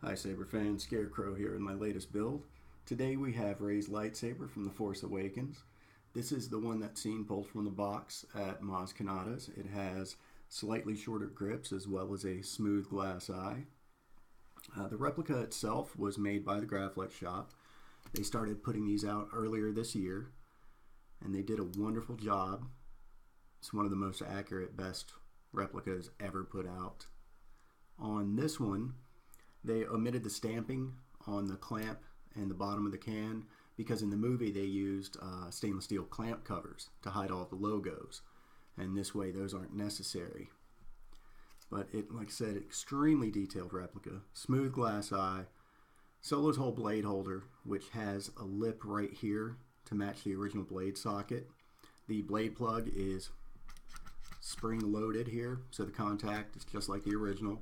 Hi Saber fans, Scarecrow here in my latest build. Today we have Rey's lightsaber from The Force Awakens. This is the one that's seen pulled from the box at Maz Kanata's. It has slightly shorter grips as well as a smooth glass eye. The replica itself was made by the Graflex shop. They started putting these out earlier this year and they did a wonderful job. It's one of the most accurate, best replicas ever put out. On this one, they omitted the stamping on the clamp and the bottom of the can because in the movie they used stainless steel clamp covers to hide all the logos, and this way those aren't necessary. But it, like I said, extremely detailed replica, smooth glass eye, Solo's whole blade holder, which has a lip right here to match the original blade socket. The blade plug is spring loaded here, so the contact is just like the original.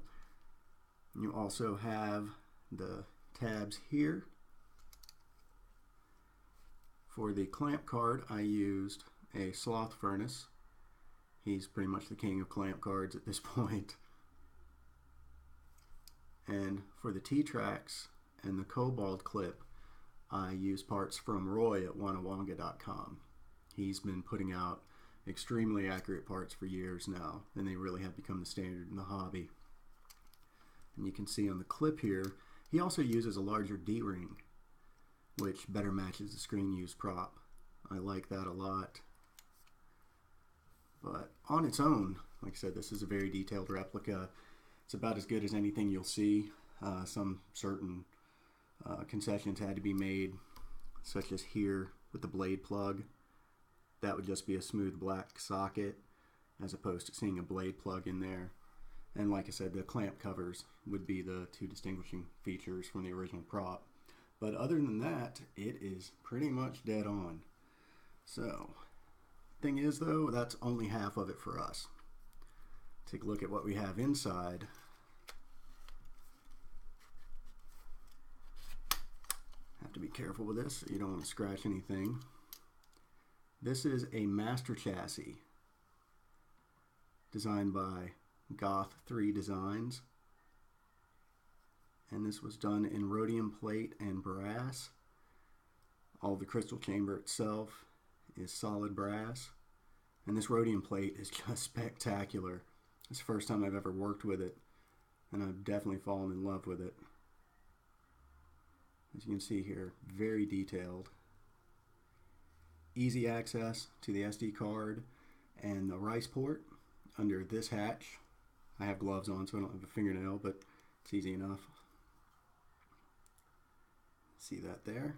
You also have the tabs here. For the clamp card, I used a Slothfurnace. He's pretty much the king of clamp cards at this point. And for the T-tracks and the Kobold clip, I used parts from Roy at Wannawanga.com. He's been putting out extremely accurate parts for years now, and they really have become the standard in the hobby. And you can see on the clip here, he also uses a larger D-ring, which better matches the screen use prop. I like that a lot. But on its own, like I said, this is a very detailed replica. It's about as good as anything you'll see. Some certain concessions had to be made, such as here with the blade plug. That would just be a smooth black socket, as opposed to seeing a blade plug in there. And like I said, the clamp covers would be the two distinguishing features from the original prop. But other than that, it is pretty much dead on. So, thing is though, that's only half of it for us. Take a look at what we have inside. Have to be careful with this, so you don't want to scratch anything. This is a master chassis designed by Goth 3 Designs, and this was done in rhodium plate and brass. All the crystal chamber itself is solid brass, and this rhodium plate is just spectacular. It's the first time I've ever worked with it, and I've definitely fallen in love with it. As you can see here, very detailed. Easy access to the SD card and the rice port under this hatch. I have gloves on, so I don't have a fingernail, but it's easy enough. See that there?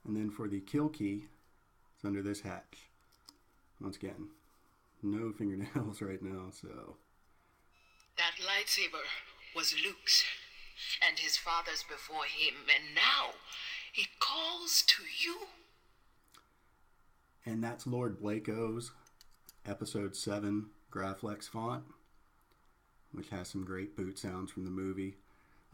And then for the kill key, it's under this hatch. Once again, no fingernails right now, so. That lightsaber was Luke's and his father's before him, and now it calls to you. And that's Lord Blako's Episode 7 Graflex font, which has some great boot sounds from the movie.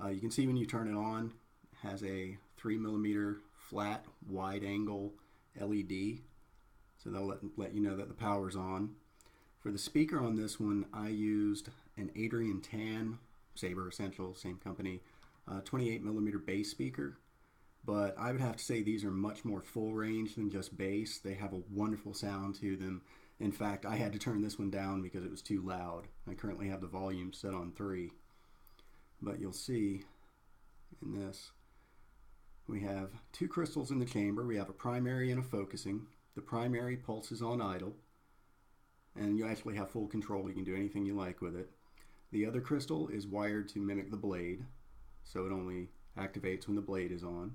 You can see when you turn it on, it has a 3mm flat wide angle LED, so they'll let you know that the power's on. For the speaker on this one, I used an Adrian Tan, Saber Essential, same company, 28mm bass speaker. But I would have to say these are much more full range than just bass. They have a wonderful sound to them. In fact, I had to turn this one down because it was too loud. I currently have the volume set on 3. But you'll see in this, we have two crystals in the chamber. We have a primary and a focusing. The primary pulses on idle, and you actually have full control. You can do anything you like with it. The other crystal is wired to mimic the blade, so it only activates when the blade is on.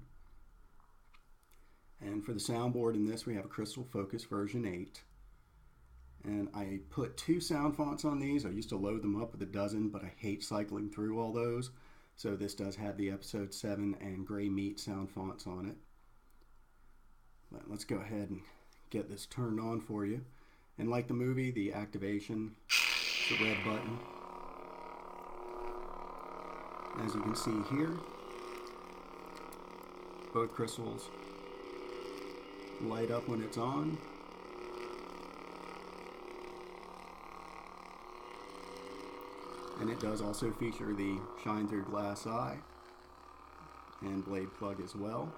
And for the soundboard in this, we have a Crystal Focus version 8. And I put 2 sound fonts on these. I used to load them up with a dozen, but I hate cycling through all those. So this does have the Episode 7 and Gray Meat sound fonts on it. But let's go ahead and get this turned on for you. And like the movie, the activation, the red button. As you can see here, both crystals light up when it's on. And it does also feature the shine through glass eye and blade plug as well.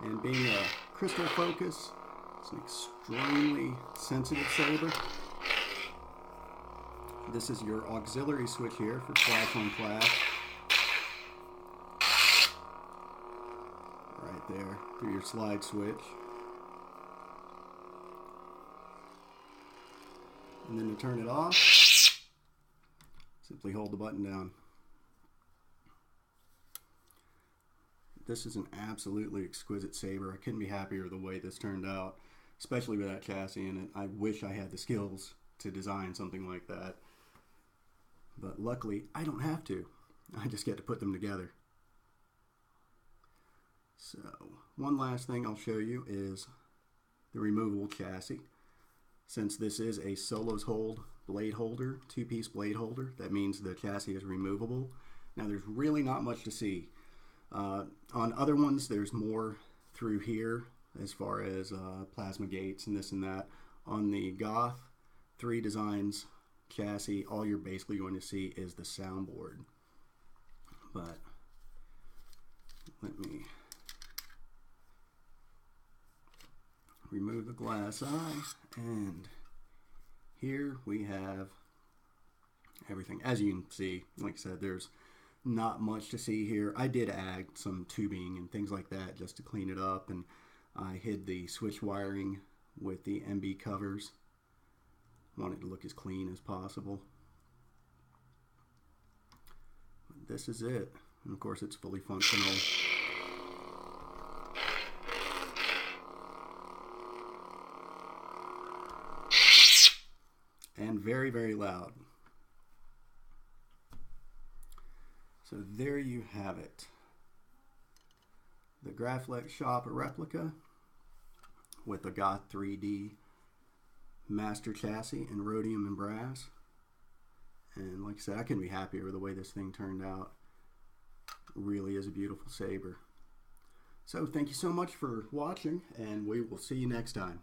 And being a crystal focus, it's an extremely sensitive saber. This is your auxiliary switch here for flash on flash. Right there, through your slide switch. And then to turn it off, simply hold the button down. This is an absolutely exquisite saber. I couldn't be happier with the way this turned out, especially with that chassis in it. I wish I had the skills to design something like that. But luckily, I don't have to. I just get to put them together. So, one last thing I'll show you is the removable chassis. Since this is a Solos Hold blade holder, two-piece blade holder, that means the chassis is removable. Now, there's really not much to see. On other ones, there's more through here as far as plasma gates and this and that. On the Goth 3 Designs chassis, all you're basically going to see is the soundboard. But let me remove the glass eye, and here we have everything. As you can see, like I said, there's not much to see here. I did add some tubing and things like that just to clean it up, and I hid the switch wiring with the MB covers. Want it to look as clean as possible. This is it, and of course it's fully functional. And very, very loud. So there you have it. The Graflex Shopper Replica with the Goth 3D master chassis in rhodium and brass. And like I said, I couldn't be happier with the way this thing turned out. It really is a beautiful saber. So thank you so much for watching, and we will see you next time.